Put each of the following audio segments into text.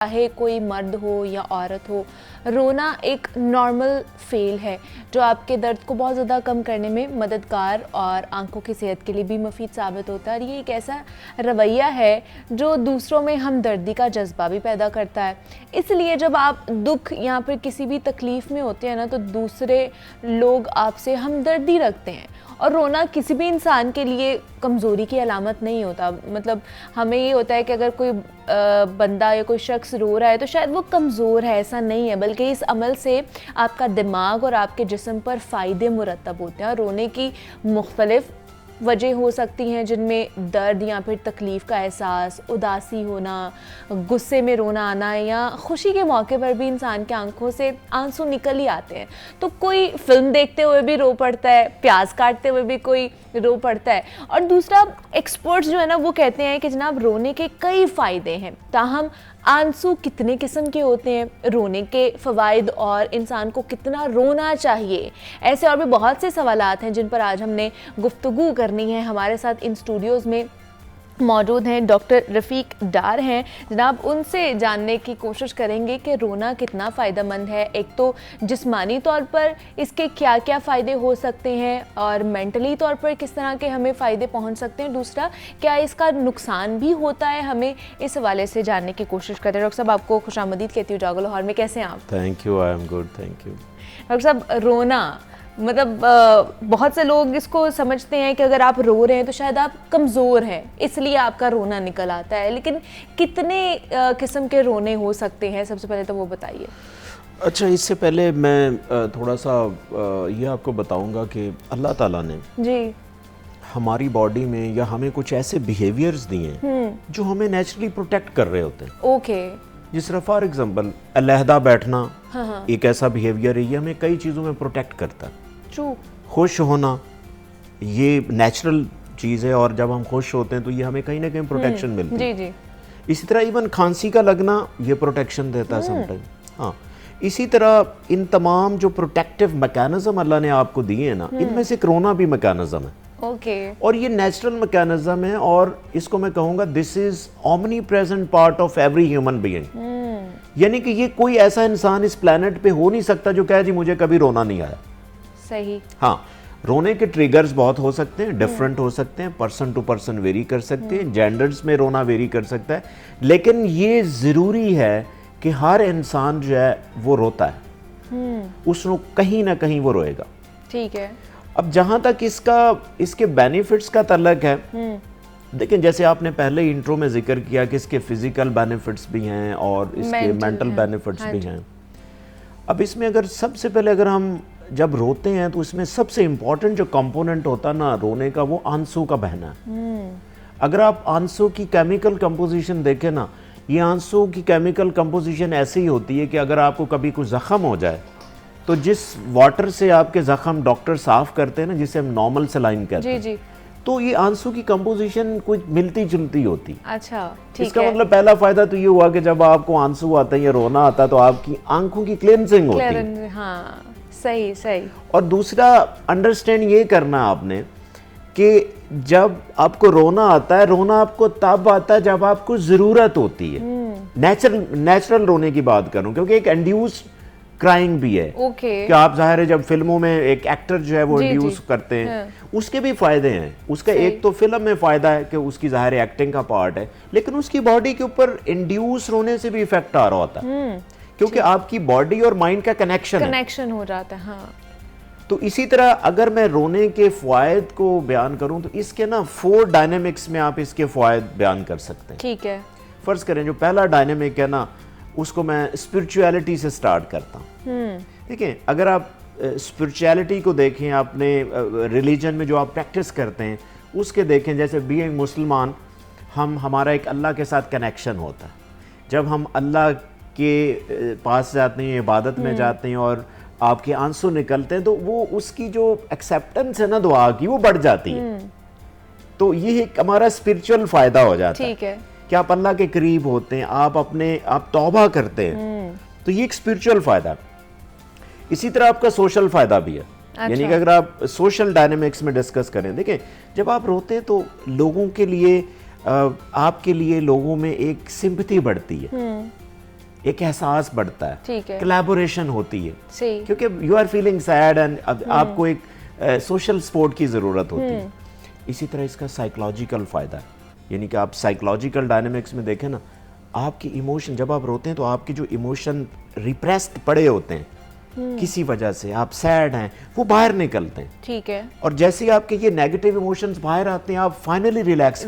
चाहे कोई मर्द हो या औरत हो, रोना एक नॉर्मल फेल है जो आपके दर्द को बहुत ज़्यादा कम करने में मददगार और आंखों की सेहत के लिए भी मुफीद साबित होता है। और ये एक ऐसा रवैया है जो दूसरों में हमदर्दी का जज्बा भी पैदा करता है। इसलिए जब आप दुख या फिर किसी भी तकलीफ़ में होते हैं ना, तो दूसरे लोग आपसे हमदर्दी रखते हैं। और रोना किसी भी इंसान के लिए कमज़ोरी की अलामत नहीं होता। मतलब हमें ये होता है कि अगर कोई बंदा या कोई शख्स रो रहा है तो शायद वो कमज़ोर है, ऐसा नहीं है, बल्कि इस अमल से आपका दिमाग और आपके जिस्म पर फ़ायदे मुरतब होते हैं। और रोने की मुख्तलिफ़ वजह हो सकती हैं, जिनमें दर्द या फिर तकलीफ़ का एहसास, उदासी होना, गुस्से में रोना आना, या खुशी के मौके पर भी इंसान के आंखों से आंसू निकल ही आते हैं। तो कोई फिल्म देखते हुए भी रो पड़ता है, प्याज काटते हुए भी कोई रो पड़ता है। और दूसरा, एक्सपर्ट्स जो है ना वो कहते हैं कि जनाब रोने के कई फ़ायदे हैं। ताहम आंसू कितने किस्म के होते हैं, रोने के फ़वाइद और इंसान को कितना रोना चाहिए, ऐसे और भी बहुत से सवालात हैं जिन पर आज हमने गुफ्तगू करनी है। हमारे साथ इन स्टूडियोज़ में मौजूद हैं डॉक्टर रफ़ीक डार हैं। जनाब, उनसे जानने की कोशिश करेंगे कि रोना कितना फ़ायदेमंद है। एक तो जिस्मानी तौर पर इसके क्या क्या फ़ायदे हो सकते हैं और मेंटली तौर पर किस तरह के हमें फ़ायदे पहुंच सकते हैं। दूसरा, क्या इसका नुकसान भी होता है, हमें इस हवाले से जानने की कोशिश करें। डॉक्टर साहब, आपको खुशामदीद कहती हूँ जागो लाहौर में। कैसे हैं आप? Thank you, I am good, thank you. Doctor साहब, रोना मतलब बहुत से लोग इसको समझते हैं कि अगर आप रो रहे हैं तो शायद आप कमज़ोर हैं, इसलिए आपका रोना निकल आता है। लेकिन कितने किस्म के रोने हो सकते हैं, सबसे पहले तो वो बताइए। अच्छा, इससे पहले मैं थोड़ा सा ये आपको बताऊंगा कि अल्लाह ताला ने जी हमारी बॉडी में या हमें कुछ ऐसे बिहेवियर्स दिए हैं जो हमें नेचुरली प्रोटेक्ट कर रहे होते हैं। ओके। जिस तरह फॉर एग्जांपल अलहदा बैठना, हाँ। एक ऐसा बिहेवियर है, ये हमें कई चीज़ों में प्रोटेक्ट करता है। ट्रू। खुश होना ये नेचुरल चीज़ है, और जब हम खुश होते हैं तो ये हमें कहीं ना कहीं प्रोटेक्शन मिलती है। जी। इसी तरह इवन खांसी का लगना ये प्रोटेक्शन देता है समटाइम। हाँ, इसी तरह इन तमाम जो प्रोटेक्टिव मैकेनिज्म अल्लाह ने आपको दिए हैं ना, इनमें से कोरोना भी मैकेनिज्म है। ओके। और ये नेचुरल मैकेनिज्म है, और इसको मैं कहूँगा this is omni present part of every human being. यानी कि ये कोई ऐसा इंसान इस प्लेनेट पे हो नहीं सकता जो कहे जी मुझे कभी रोना नहीं आया। सही। हाँ, रोने के ट्रिगर्स बहुत हो सकते हैं, डिफरेंट हो सकते हैं, पर्सन टू पर्सन वेरी कर सकते हैं, जेंडर्स में रोना वेरी कर सकता है, लेकिन ये ज़रूरी है कि हर इंसान जो है वो रोता है, उसको कहीं ना कहीं वो रोएगा। ठीक है। अब जहाँ तक इसके बेनिफिट्स का तल्लक है, देखिए जैसे आपने पहले इंट्रो में जिक्र किया कि इसके फिजिकल बेनिफिट्स भी हैं और इसके मेंटल बेनिफिट्स भी हैं। अब इसमें अगर सबसे पहले अगर हम जब रोते हैं तो इसमें सबसे इम्पोर्टेंट जो कंपोनेंट होता है ना रोने का, वो आंसू का बहना है। अगर आप आंसू की केमिकल कंपोजिशन देखें ना, ये आंसू की केमिकल कंपोजिशन ऐसी ही होती है कि अगर आपको कभी कुछ जख्म हो जाए तो जिस वाटर से आपके जख्म डॉक्टर साफ करते हैं ना, जिसे हम नॉर्मल सलाइन कहते हैं, जी। तो ये आंसू की कंपोजिशन कुछ मिलती जुलती होती। अच्छा, ठीक है। इसका मतलब पहला फायदा तो ये हुआ कि जब आपको आंसू आता है या रोना आता है तो आपकी आंखों की क्लेंजिंग होती है। हाँ, सही। और दूसरा, अंडरस्टैंड ये करना आपने कि जब आपको रोना आता है, रोना आपको तब आता है जब आपको जरूरत होती है। नेचुरल रोने की बात करूं, क्योंकि एक इंड्यूस क्राइंग भी है। ओके। कि आप जाहिर है जब फिल्मों में एक एक्टर जो है वो इंड्यूस करते हैं, उसके भी फायदे हैं। उसका एक तो फिल्म में फायदा है कि उसकी जाहिर एक्टिंग का पार्ट है, लेकिन उसकी बॉडी के ऊपर इंड्यूस रोने से भी इफेक्ट आ रहा होता है, क्योंकि आपकी बॉडी और माइंड का कनेक्शन हो जाता है। हाँ। तो इसी तरह अगर मैं रोने के फ़वायद को बयान करूं तो इसके ना 4 डायनेमिक्स में आप इसके फ़वायद बयान कर सकते हैं। ठीक है। फर्ज करें जो पहला डायनेमिक है ना, उसको मैं स्पिरिचुअलिटी से स्टार्ट करता हूँ। देखिए, अगर आप स्पिरिचुअलिटी को देखें, अपने रिलीजन में जो आप प्रैक्टिस करते हैं उसके देखें, जैसे बीइंग मुसलमान हमारा एक अल्लाह के साथ कनेक्शन होता है। जब हम अल्लाह के पास जाते हैं, इबादत में जाते हैं और आपके आंसू निकलते हैं, तो वो उसकी जो एक्सेप्टेंस है ना दुआ की, वो बढ़ जाती है। तो ये एक हमारा स्पिरिचुअल फायदा हो जाता है। ठीक है। कि आप अल्लाह के करीब होते हैं, आप तौबा करते हैं, तो ये एक स्पिरिचुअल फायदा। इसी तरह आपका सोशल फायदा भी है। अच्छा। यानी कि अगर आप सोशल डायनेमिक्स में डिस्कस करें, देखें जब आप रोते हैं तो लोगों के लिए आपके लिए लोगों में एक सिंपैथी बढ़ती है। एक एहसास बढ़ता है, ठीक है, कोलैबोरेशन होती है, सही, क्योंकि you are feeling sad and आपको एक सोशल सपोर्ट की ज़रूरत होती है। इसी तरह इसका साइकोलॉजिकल फ़ायदा है, यानी कि आप साइकोलॉजिकल डायनेमिक्स में देखें ना, आपकी इमोशन, जब आप रोते हैं तो आपके जो इमोशन रिप्रेस्ड पड़े होते हैं किसी वजह से, आप सैड हैं, वो बाहर निकलते हैं, ठीक है, और जैसे ही आपके ये नेगेटिव इमोशंस बाहर आते हैं, आप फाइनली रिलैक्स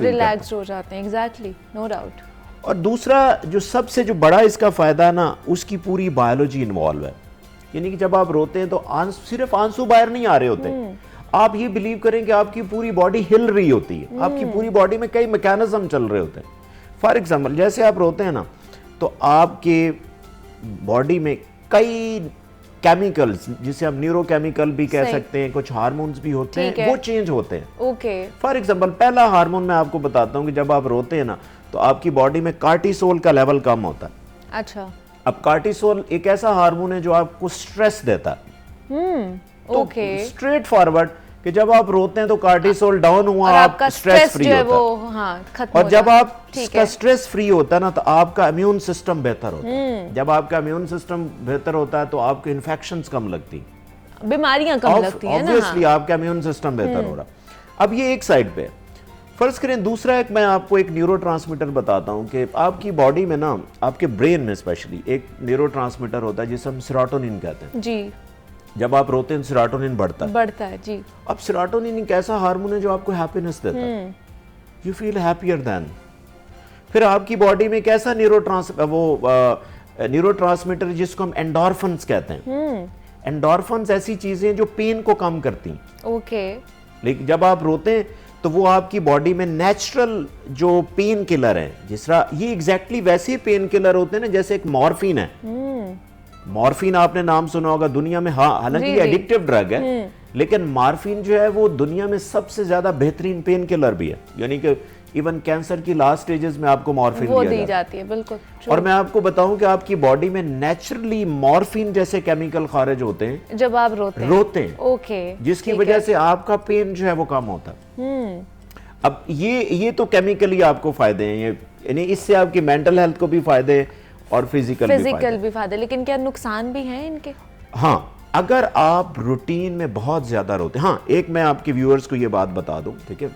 हो जाते हैं। Exactly, no doubt. और दूसरा जो सबसे जो बड़ा इसका फायदा है ना, उसकी पूरी बायोलॉजी इन्वॉल्व है, यानी कि जब आप रोते हैं तो सिर्फ आंसू बाहर नहीं आ रहे होते, आप ये बिलीव करें कि आपकी पूरी बॉडी हिल रही होती है, आपकी पूरी बॉडी में कई मैकेनिज्म चल रहे होते हैं। फॉर एग्जाम्पल, जैसे आप रोते हैं ना, तो आपके बॉडी में कई केमिकल्स, जिसे हम न्यूरोकेमिकल भी कह सकते हैं, कुछ हार्मोन्स भी होते हैं, वो चेंज होते हैं। ओके। फॉर एग्जाम्पल, पहला हार्मोन मैं आपको बताता हूँ कि जब आप रोते हैं ना, तो आपकी बॉडी में कार्टिसोल का लेवल कम होता है। अच्छा। अब कार्टिसोल एक ऐसा हार्मोन है जो आपको स्ट्रेस देता है। तो स्ट्रेट फॉरवर्ड कि जब आप रोते हैं तो कार्टिसोल डाउन हुआ, आप स्ट्रेस फ्री होता है, हाँ, खत्म और जब आप का स्ट्रेस फ्री होता है ना, तो आपका इम्यून सिस्टम बेहतर होता है। जब आपका इम्यून सिस्टम बेहतर होता है तो आपको इन्फेक्शंस कम लगती, बीमारियां कम लगती हैं ना, ऑब्वियसली आपका इम्यून सिस्टम बेहतर हो रहा। अब ये एक साइड पे, फर्ज करें दूसरा एक मैं आपको एक न्यूरोट्रांसमीटर बताता हूँ कि आपकी बॉडी में ना, आपके ब्रेन में स्पेशली एक न्यूरोट्रांसमीटर होता है जिसे हम सेरोटोनिन कहते हैं जी। जब आप रोते हैं सेरोटोनिन बढ़ता है जी। अब सेरोटोनिन एक ऐसा हार्मोन है जो आपको हैप्पीनेस देता है, यू फील हैप्पियर देन। फिर आपकी बॉडी में एक ऐसा न्यूरोट्रांसमीटर जिसको हम एंडोर्फिन्स कहते हैं। एंडोर्फिन्स ऐसी चीजें हैं जो पेन को कम करती हैं। ओके। लेकिन जब आप रोते हैं तो वो आपकी बॉडी में नेचुरल जो पेन किलर है, जिस तरह ये एग्जैक्टली वैसे पेन किलर होते हैं ना जैसे एक मॉर्फिन है। मॉर्फिन आपने नाम सुना होगा दुनिया में, हाँ, हालांकि एडिक्टिव ड्रग है, लेकिन मॉर्फिन जो है वो दुनिया में सबसे ज्यादा बेहतरीन पेन किलर भी है, यानी कि इवन कैंसर की लास्ट स्टेजेस में आपको मॉर्फिन दी जाती है। बिल्कुल। और मैं आपको बताऊं कि आपकी बॉडी में नेचुरली मॉर्फिन जैसे केमिकल खारिज होते हैं जब आप रोते हैं। ओके। जिसकी वजह से आपका पेन जो है वो कम होता है। अब ये तो केमिकली आपको फायदे हैं, यानी इससे आपकी मेंटल हेल्थ को भी फायदे और फिजिकल भी फायदे, लेकिन क्या नुकसान भी हैं इनके? हाँ, अगर आप रूटीन में बहुत ज्यादा रोते हैं, हाँ, एक मैं आपके व्यूअर्स को ये बात बता दूं, ठीक है,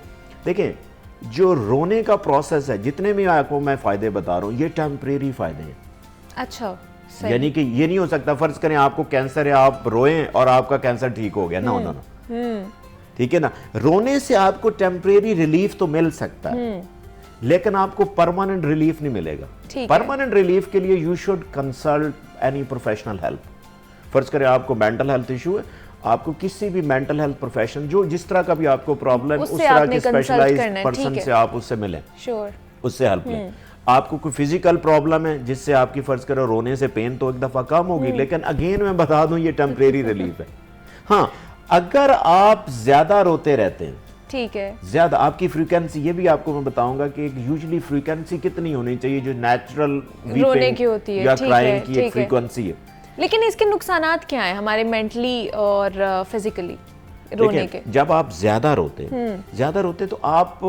देखें, जो रोने का प्रोसेस है, जितने भी आपको मैं फायदे बता रहा हूं, ये टेम्परेरी फायदे हैं। अच्छा, यानी कि ये नहीं हो सकता फर्ज करें आपको कैंसर है, आप रोएं और आपका कैंसर ठीक हो गया, ना, ठीक है ना। रोने से आपको टेम्परेरी रिलीफ तो मिल सकता है, लेकिन आपको परमानेंट रिलीफ नहीं मिलेगा। परमानेंट रिलीफ के लिए you should consult any professional help. फर्ज करें आपको मेंटल हेल्थ इशू है, आपको किसी भी मेंटल हेल्थ प्रोफेशन, जो जिस तरह का भी आपको प्रॉब्लम है, उस तरह के स्पेशलाइज्ड पर्सन से आप उससे मिलें, उससे हेल्प लें। आपको कोई फिजिकल प्रॉब्लम है जिससे आपकी फर्ज करो रोने से पेन तो एक दफा कम होगी, लेकिन अगेन मैं बता दूं ये टेम्परेरी रिलीफ है। हाँ, अगर आप ज्यादा रोते रहते हैं, ठीक है, ज्यादा आपकी फ्रीक्वेंसी, ये भी आपको मैं बताऊंगा कि एक यूजुअली फ्रीक्वेंसी कितनी होनी चाहिए जो नेचुरल रोने की होती है, या क्राइंग की एक फ्रीक्वेंसी है। लेकिन इसके नुकसानात क्या हैं हमारे मेंटली और फिजिकली रोने के? जब आप ज्यादा रोते तो आप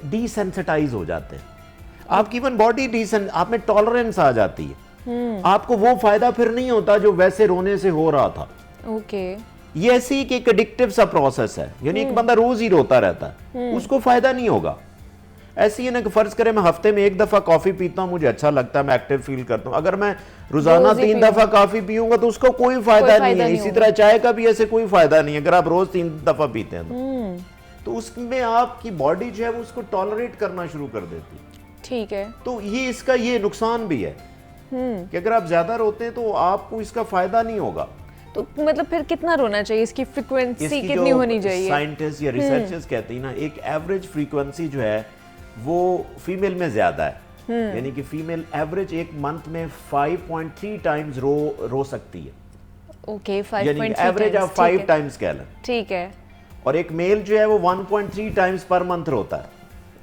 डिसेंसिटाइज हो जाते हैं, आपकी इवन बॉडी डिसेंट, आप में टॉलरेंस आ जाती है, आपको वो फायदा फिर नहीं होता जो वैसे रोने से हो रहा था। ओके। ये ऐसी एक एडिक्टिव सा प्रोसेस है, यानी एक बंदा रोज ही रोता रहता है, उसको फायदा नहीं होगा। ऐसी है ना कि फर्ज करें मैं हफ्ते में एक दफा कॉफी पीता हूं, मुझे अच्छा लगता है, मैं एक्टिव फील करता हूं। अगर मैं रोजाना 3 दफा कॉफी पीऊंगा तो उसका कोई फायदा नहीं है। इसी तरह चाय का भी ऐसे कोई फायदा नहीं है अगर आप रोज 3 दफा पीते हैं तो उसमें आपकी बॉडी जो है वो उसको टॉलरेट करना शुरू कर देती है। ठीक है। तो ये इसका ये नुकसान भी है कि अगर आप ज्यादा रोते हैं तो आपको इसका फायदा नहीं होगा। तो मतलब फिर कितना रोना चाहिए, इसकी फ्रीक्वेंसी कितनी होनी चाहिए? साइंटिस्ट या रिसर्चर्स कहते हैं ना, एक एवरेज फ्रीक्वेंसी जो है वो फीमेल में ज्यादा है, यानी कि फीमेल एवरेज एक मंथ में 5.3 टाइम्स रो सकती है। ओके, 5.3 एवरेज आप 5 टाइम्स कह लें। ठीक है। और एक मेल जो है वो 1.3 टाइम्स पर मंथ रोता है।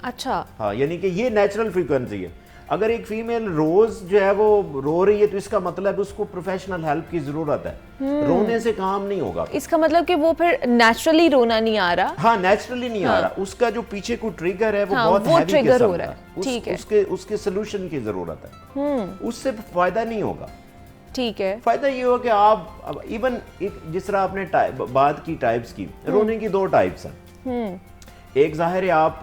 अच्छा। हाँ, यानी कि ये नेचुरल फ्रीक्वेंसी है। अगर एक फीमेल रोज जो है वो रो रही है तो इसका मतलब उसको प्रोफेशनल हेल्प की जरूरत है। रोने से काम नहीं होगा। इसका मतलब कि वो फिर नेचुरली रोना नहीं आ रहा। हाँ, नेचुरली नहीं आ रहा, उसका जो पीछे को ट्रिगर है वो बहुत वो हैवी ट्रिगर किस्म हो रहा है। ठीक है, उसके सोल्यूशन की जरूरत है। उससे फायदा नहीं होगा। ठीक है, फायदा ये हो कि आप इवन जिस तरह आपने बात की टाइप्स की, रोने की 2 टाइप्स हैं। एक जाहिर है आप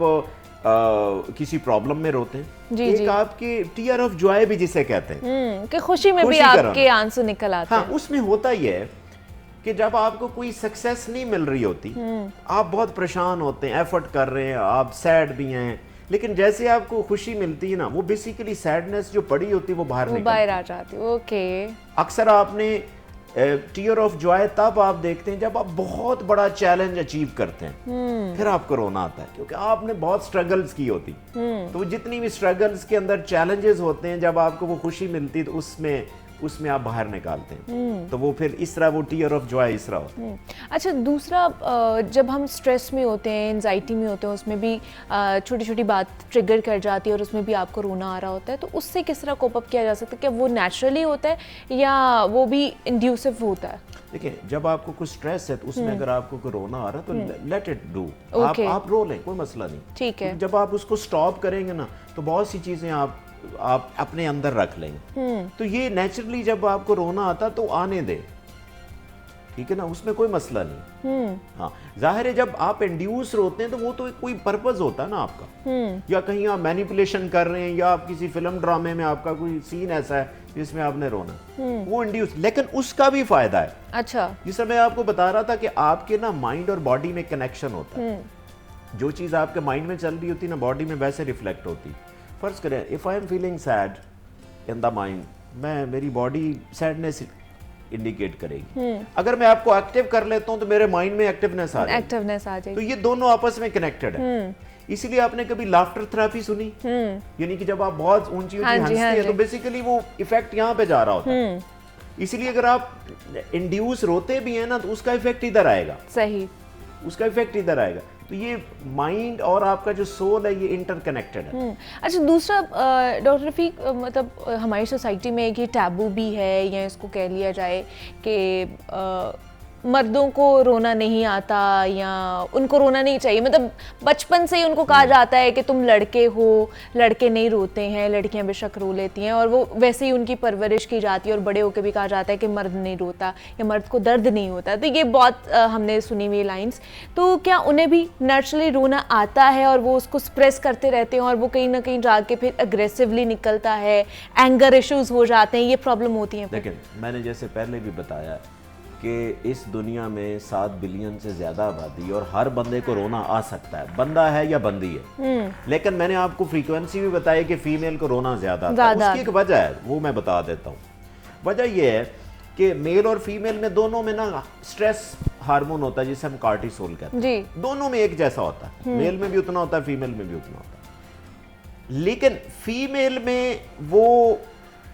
किसी प्रॉब्लम में रोते हैं, एक आपके टीयर ऑफ जॉय भी जिसे कहते हैं कि खुशी में भी आपके आंसू निकल आते हैं। हाँ, उसमें होता ही है कि जब आपको कोई सक्सेस नहीं मिल रही होती, आप बहुत परेशान होते हैं, एफर्ट कर रहे हैं, आप सैड भी हैं, लेकिन जैसे आपको खुशी मिलती है ना, वो बेसिकली सैडनेस जो पड़ी होती है वो बाहर आ जाती है। ओके। अक्सर आपने टीयर ऑफ जॉय तब आप देखते हैं जब आप बहुत बड़ा चैलेंज अचीव करते हैं, फिर आपको रोना आता है क्योंकि आपने बहुत स्ट्रगल्स की होती। तो वो जितनी भी स्ट्रगल्स के अंदर चैलेंजेस होते हैं, जब आपको वो खुशी मिलती है तो उसमें आप बाहर निकालते हैं। तो वो फिर इस तरह वो टीयर ऑफ जॉय इस तरह होता है। अच्छा, दूसरा जब हम स्ट्रेस में होते हैं, एंजाइटी में होते हैं, उसमें भी छोटी छोटी बात ट्रिगर कर जाती है और उसमें भी आपको रोना आ रहा होता है, तो उससे किस तरह कोप अप किया जा सकता है? क्या वो नेचुरली होता है या वो भी इंड्यूसिव होता है? देखिए, जब आपको कुछ स्ट्रेस है तो उसमें अगर आपको कोई रोना आ रहा है तो लेट इट डू, आप रो लें, कोई मसला नहीं। ठीक है। जब आप उसको स्टॉप करेंगे ना तो बहुत सी चीजें आप अपने अंदर रख लेंगे। तो ये नेचुरली जब आपको रोना आता तो आने दे, ठीक है ना, उसमें कोई मसला नहीं। हाँ, जाहिर है जब आप इंड्यूस रोते हैं तो वो तो कोई पर्पस होता है ना आपका, या कहीं आप मैनिपुलेशन कर रहे हैं, या आप किसी फिल्म ड्रामे में आपका कोई सीन ऐसा है जिसमें आपने रोना, वो इंड्यूस, लेकिन उसका भी फायदा है। अच्छा, जिस मैं आपको बता रहा था कि आपके ना माइंड और बॉडी में कनेक्शन होता है। जो चीज आपके माइंड में चल रही होती है ना, बॉडी में वैसे रिफ्लेक्ट होती। फर्ज करें, if I am feeling sad in the mind, मेरी बॉडी सैडनेस इंडिकेट करेगी। अगर मैं आपको एक्टिव कर लेता हूं तो मेरे माइंड में एक्टिवनेस आ जाएगी। तो ये दोनों आपस में कनेक्टेड है। इसीलिए आपने कभी लाफ्टर थेरेपी सुनी? यानी कि जब आप बहुत ऊंची हंसते हैं तो बेसिकली वो इफेक्ट यहाँ पे जा रहा होता है। इसलिए अगर आप इंड्यूस रोते भी हैं ना तो उसका इफेक्ट इधर आएगा। सही, उसका इफेक्ट इधर आएगा। तो ये माइंड और आपका जो सोल है ये इंटरकनेक्टेड है। अच्छा, दूसरा डॉक्टर रफीक, मतलब हमारी सोसाइटी में एक ये टैबू भी है, या इसको कह लिया जाए कि मर्दों को रोना नहीं आता या उनको रोना नहीं चाहिए, मतलब बचपन से ही उनको कहा जाता है कि तुम लड़के हो, लड़के नहीं रोते हैं, लड़कियां बेशक रो लेती हैं, और वो वैसे ही उनकी परवरिश की जाती है। और बड़े होकर भी कहा जाता है कि मर्द नहीं रोता या मर्द को दर्द नहीं होता। तो ये बहुत हमने सुनी हुई लाइन्स। तो क्या उन्हें भी नेचुरली रोना आता है और वो उसको स्प्रेस करते रहते हैं और वो कहीं ना कहीं जाके फिर अग्रेसिवली निकलता है, एंगर इश्यूज हो जाते हैं, ये प्रॉब्लम होती है? लेकिन मैंने जैसे पहले भी बताया कि इस दुनिया में 7 बिलियन से ज्यादा आबादी, और हर बंदे को रोना आ सकता है, बंदा है या बंदी है। लेकिन मैंने आपको फ्रीक्वेंसी भी बताई कि फीमेल को रोना ज्यादा आता है। उसकी एक वजह है, वो मैं बता देता हूँ। वजह ये है कि मेल और फीमेल में दोनों में ना स्ट्रेस हार्मोन होता है जिसे हम कार्टिसोल कहते हैं जी। दोनों में एक जैसा होता है, मेल में भी उतना होता है, फीमेल में भी उतना होता है। लेकिन फीमेल में वो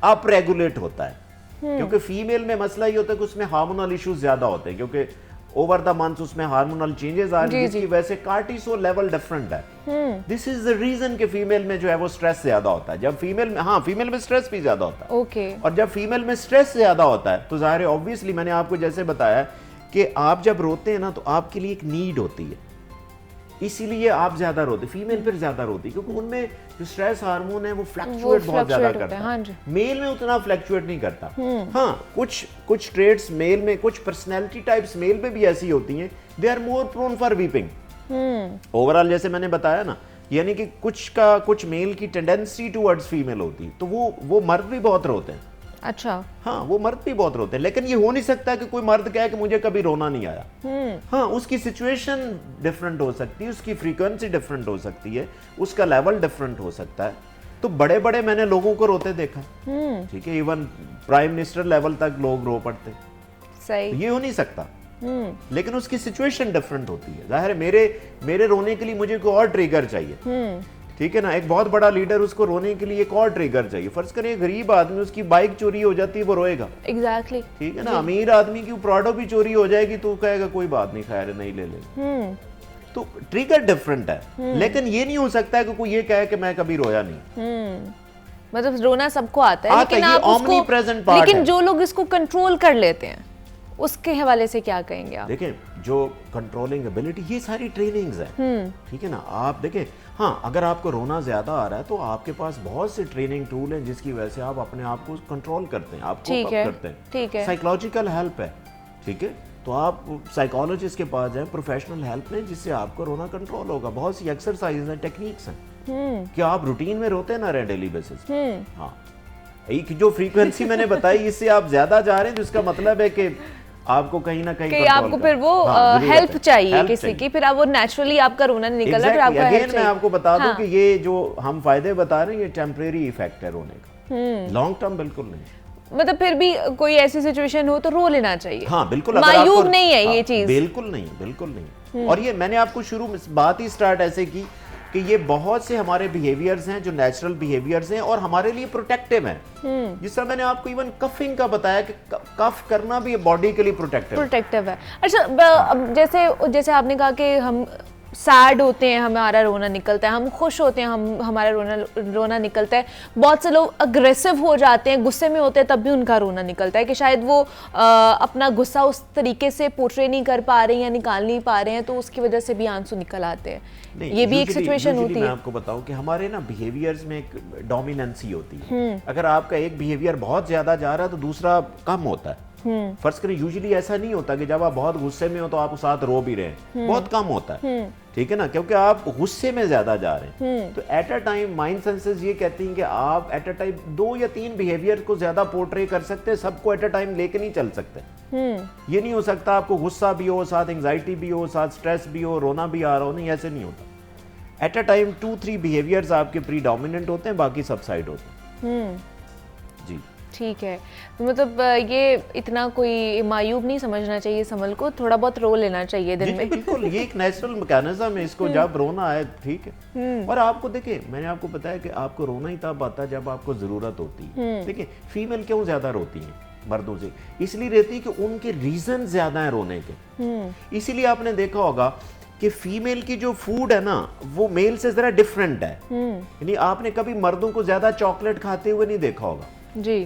अप रेगुलेट होता है, क्योंकि फीमेल में मसला ये होता है कि उसमें हार्मोनल इश्यूज ज्यादा होते हैं, क्योंकि ओवर द मंथ उसमें हार्मोनल चेंजेस आ रही है, जिसकी वजह से कार्टिसोल लेवल डिफरेंट है। दिस इज द रीजन कि फीमेल में जो है वो स्ट्रेस ज्यादा होता है। जब फीमेल में, हाँ, फीमेल में स्ट्रेस भी ज्यादा होता है। ओके। और जब फीमेल में स्ट्रेस ज्यादा होता है तो जाहिर है, ऑब्वियसली मैंने आपको जैसे बताया कि आप जब रोते हैं ना तो आपके लिए एक नीड होती है, इसीलिए आप ज्यादा रोते। फीमेल फिर ज्यादा रोती क्योंकि उनमें जो स्ट्रेस हार्मोन है वो फ्लक्चुएट बहुत ज्यादा करता है। हाँ, मेल में उतना फ्लक्चुएट नहीं करता। हाँ, कुछ ट्रेड्स मेल में, कुछ पर्सनैलिटी टाइप्स मेल में भी ऐसी होती हैं, they are more prone for weeping. Overall जैसे मैंने बताया ना, यानी कि कुछ मेल की टेंडेंसी टुवर्ड्स फीमेल होती है, तो वो मर्द भी बहुत रोते हैं। अच्छा। हाँ, वो मर्द भी बहुत रोते हैं, लेकिन ये हो नहीं सकता कि कोई मर्द कहे कि मुझे कभी रोना नहीं आया। हाँ, उसकी सिचुएशन डिफरेंट हो सकती है, उसकी फ्रीक्वेंसी डिफरेंट हो सकती है, उसका लेवल डिफरेंट हो सकता है। तो बड़े बड़े मैंने लोगों को रोते देखा, ठीक है, इवन प्राइम मिनिस्टर लेवल तक लोग रो पड़ते। सही, तो ये हो नहीं सकता। लेकिन उसकी सिचुएशन डिफरेंट होती है। जाहिर है मेरे रोने के लिए मुझे कोई और ट्रिगर चाहिए, ठीक है ना। एक बहुत बड़ा लीडर, उसको रोने के लिए एक और ट्रिगर चाहिए। फर्ज करिए गरीब आदमी, उसकी बाइक चोरी हो जाती है, वो रोएगा। एग्जैक्टली, ठीक है ना। अमीर आदमी की प्राडो भी चोरी हो जाएगी तो कहेगा कोई बात नहीं, खैर नहीं, ले ले। तो ट्रिगर डिफरेंट है, लेकिन ये नहीं हो सकता है कि कोई ये कहे कि मैं कभी रोया नहीं। मतलब रोना सबको आता है, लेकिन आप उसको, लेकिन जो लोग इसको कंट्रोल कर लेते हैं उसके हवाले से क्या कहेंगे आप? देखें, जो कंट्रोलिंग एबिलिटी, ये सारी ट्रेनिंग्स हैं, ठीक है ना। आप देखें, हाँ, अगर आपको रोना ज्यादा आ रहा है तो आपके पास बहुत से ट्रेनिंग टूल हैं जिसकी वजह से आप अपने आप को कंट्रोल करते हैं, आप कोप अप करते हैं। ठीक है, साइकोलॉजिकल हेल्प है, ठीक है, तो आप साइकोलॉजिस्ट के पास जाएं, प्रोफेशनल हेल्प लें, जिससे आपको रोना कंट्रोल होगा। बहुत सी एक्सरसाइज हैं, टेक्निक्स हैं कि आप रूटीन में रोते ना रहे डेली बेसिस। हाँ, एक जो फ्रीक्वेंसी मैंने बताई, इससे आप ज्यादा जा रहे हैं, तो इसका मतलब है कि आपको कहीं ना कहीं आपको फिर वो हेल्प चाहिए किसी की, फिर आप वो नेचुरली आपका रोना नहीं निकल रहा, फिर आपको हेल्प चाहिए। मैं आपको बता दूं कि ये जो हम फायदे बता रहे हैं, ये टेम्परेरी इफेक्ट है रोने का, लॉन्ग टर्म बिल्कुल नहीं। मतलब फिर भी कोई ऐसी सिचुएशन हो तो रो लेना चाहिए। हाँ बिल्कुल, मायूब नहीं है ये चीज, बिल्कुल नहीं, बिल्कुल नहीं। और ये मैंने आपको शुरू में बात ही स्टार्ट ऐसे की कि ये बहुत से हमारे बिहेवियर्स हैं जो नेचुरल बिहेवियर्स हैं और हमारे लिए प्रोटेक्टिव हैं। जिस तरह मैंने आपको इवन कफिंग का बताया कि कफ करना भी बॉडी के लिए प्रोटेक्टिव है। अच्छा, जैसे आपने कहा कि हम सैड होते हैं, हमारा रोना निकलता है, हम खुश होते हैं, हमारा रोना निकलता है। बहुत से लोग अग्रेसिव हो जाते हैं, गुस्से में होते हैं, तब भी उनका रोना निकलता है कि शायद वो अपना गुस्सा उस तरीके से पोर्ट्रे नहीं कर पा रहे हैं या निकाल नहीं पा रहे हैं, तो उसकी वजह से भी आंसू निकल आते हैं। ये भी एक सिचुएशन होती है। मैं आपको बताऊं कि हमारे ना बिहेवियर्स में एक डोमिनेंसी होती है। अगर आपका एक बिहेवियर बहुत ज्यादा जा रहा है तो दूसरा कम होता है। फर्ज करें, यूजुअली ऐसा नहीं होता कि जब आप बहुत गुस्से में हो तो आप साथ रो भी रहे हैं, बहुत कम होता है, ठीक है ना, क्योंकि आप गुस्से में ज्यादा जा रहे हैं। तो at a time mind senses ये कहती हैं कि आप एट अ टाइम 2 या 3 बिहेवियर को ज्यादा पोर्ट्रे कर सकते हैं, सबको एट अ टाइम लेके नहीं चल सकते। ये नहीं हो सकता आपको गुस्सा भी हो, साथ एंजाइटी भी हो, साथ स्ट्रेस भी हो, रोना भी आ रहा हो, नहीं, ऐसे नहीं होता। एट अ टाइम 2-3 बिहेवियर्स आपके प्रीडोमिनेंट होते हैं, बाकी सब साइड होते हैं। जी ठीक है, मतलब ये इतना कोई मायूब नहीं समझना चाहिए समल को, थोड़ा बहुत रो लेना चाहिए दिन में। बिल्कुल, ये एक नेचुरल मैकेनिज्म है, इसको जब रोना है ठीक है। और आपको देखिए, मैंने आपको बताया कि आपको रोना ही तब आता है जब आपको जरूरत होती है। देखिए, फीमेल क्यों ज्यादा रोती है मर्दों से? इसलिए रहती है कि उनके रीजन ज्यादा है रोने के। इसीलिए आपने देखा होगा कि फीमेल की जो फूड है ना, वो मेल से जरा डिफरेंट है। यानी आपने कभी मर्दों को ज्यादा चॉकलेट खाते हुए नहीं देखा होगा जी।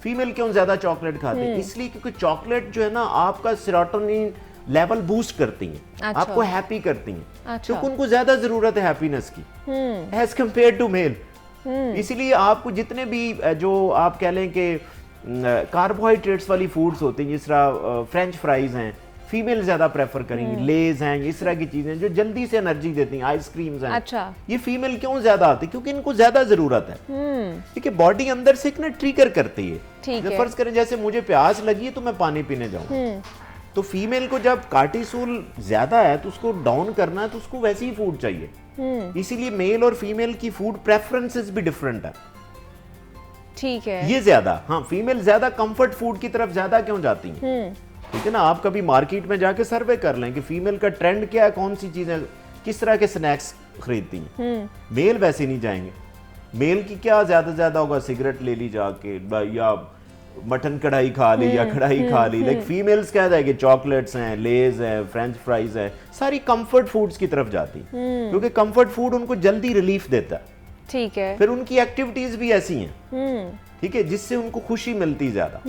फीमेल क्यों ज्यादा चॉकलेट खाते हैं? इसलिए क्योंकि चॉकलेट जो है ना, आपका सेरोटोनिन लेवल बूस्ट करती हैं। अच्छा। आपको हैप्पी करती हैं। अच्छा। तो उनको ज्यादा जरूरत है हैप्पीनेस की एज कंपेयर टू मेल। इसीलिए आपको जितने भी जो आप कह लें कि कार्बोहाइड्रेट्स वाली फूड्स होती हैं, जिस तरह फ्रेंच फ्राइज हैं, फीमेल ज्यादा प्रेफर करेंगी। लेज हैं, इस तरह की चीजें जो जल्दी से एनर्जी देती हैं, आइसक्रीम्स हैं। अच्छा। ये फीमेल क्यों ज्यादा आती है? क्योंकि इनको ज्यादा जरूरत है। ठीक है, बॉडी अंदर से एक ना ट्रिगर करती है। फर्ज करें जैसे मुझे प्यास लगी है तो मैं पानी पीने जाऊं, तो फीमेल को जब कार्टिसोल ज्यादा है तो उसको डाउन करना है, तो उसको वैसी ही फूड चाहिए। इसीलिए मेल और फीमेल की फूड प्रेफरेंसेस भी डिफरेंट है। ठीक है, ये ज्यादा, हाँ, फीमेल ज्यादा कंफर्ट फूड की तरफ ज्यादा क्यों जाती है? ठीक है ना, आप कभी मार्केट में जाके सर्वे कर लें कि फीमेल का ट्रेंड क्या है, कौन सी चीजें, किस तरह के स्नैक्स खरीदती हैं। मेल वैसे नहीं जाएंगे। मेल की क्या ज्यादा होगा, सिगरेट ले ली जाके, या मटन कढ़ाई खा ली, या कढ़ाई खा ली। लाइक फीमेल्स क्या जाएगी, चॉकलेट्स हैं, लेज हैं, फ्रेंच फ्राइज हैं, सारी कंफर्ट फूड्स की तरफ जाती, क्योंकि कंफर्ट फूड उनको जल्दी रिलीफ देता है। ठीक है, फिर उनकी एक्टिविटीज भी ऐसी हैं, ठीक है, जिससे उनको खुशी मिलती ज्यादा।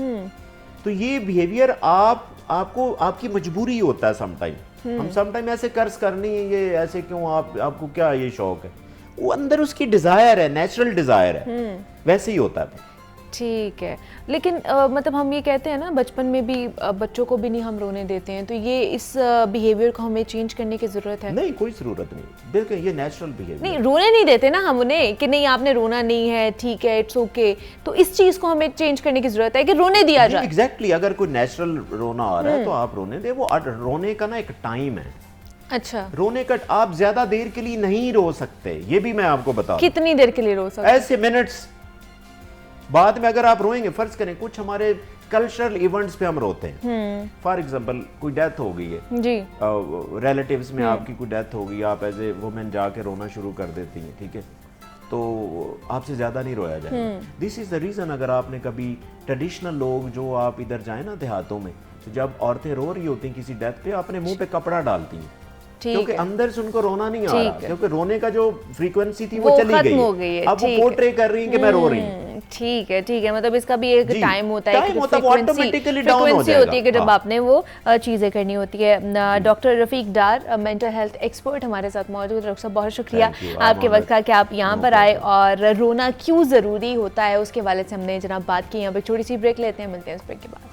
तो ये बिहेवियर आपको आपकी मजबूरी होता है समटाइम। हम समटाइम ऐसे कर्ज करनी है, ये ऐसे क्यों, आपको क्या ये शौक है? वो अंदर उसकी डिजायर है, नेचुरल डिजायर है, वैसे ही होता है। ठीक है, लेकिन मतलब हम ये कहते हैं ना, बचपन में भी बच्चों को भी नहीं हम रोने देते हैं, तो ये इस बिहेवियर को हमें चेंज करने की जरूरत है? नहीं, कोई जरूरत नहीं। देखिए, ये नेचुरल बिहेवियर नहीं, रोने नहीं देते ना हम उन्हें कि नहीं आपने रोना नहीं है, ठीक है, इट्स ओके। तो इस चीज को हमें चेंज करने की जरूरत है कि रोने दिया जाए। एग्जैक्टली, अगर कोई नेचुरल रोना आ रहा है तो आप रोने दे। वो रोने का ना एक टाइम है। अच्छा, रोने का आप ज्यादा देर के लिए नहीं रो सकते, ये भी मैं आपको बता। कितनी देर के लिए रो सकते? ऐसे मिनट्स। बाद में अगर आप रोएंगे, फर्ज करें कुछ हमारे कल्चरल इवेंट्स पे हम रोते हैं। फॉर एग्जांपल, कोई डेथ हो गई है जी, रिलेटिव्स में आपकी कोई डेथ हो गई, आप एज ए वुमेन जाके रोना शुरू कर देती हैं, ठीक है, तो आपसे ज्यादा नहीं रोया जाएगा। This is the reason. अगर आपने कभी ट्रेडिशनल लोग जो आप इधर जाए ना देहातों में, तो जब औरतें रो रही होती हैं किसी डेथ पे, अपने मुंह पे कपड़ा डालती हैं क्योंकि अंदर से उनको रोना नहीं आ रहा, क्योंकि रोने का जो फ्रीक्वेंसी थी वो चली खत्म हो गई है। अब वो पोर्ट्रे कर रही है कि मैं रो रही हूँ। ठीक है, मतलब इसका भी एक टाइम होता है, ऑटोमेटिकली डाउन हो जाएगा होती है कि जब आपने वो चीजें करनी होती है। डॉक्टर रफीक डार, मेंटल हेल्थ एक्सपर्ट हमारे साथ मौजूद। डॉक्टर साहब बहुत शुक्रिया आपके वक्त का कि आप यहाँ पर आए, और रोना क्यों जरूरी होता है उसके वाले से हमने जनाब बात की। यहाँ पे छोटी सी ब्रेक लेते हैं, मिलते हैं उस ब्रेक के बाद।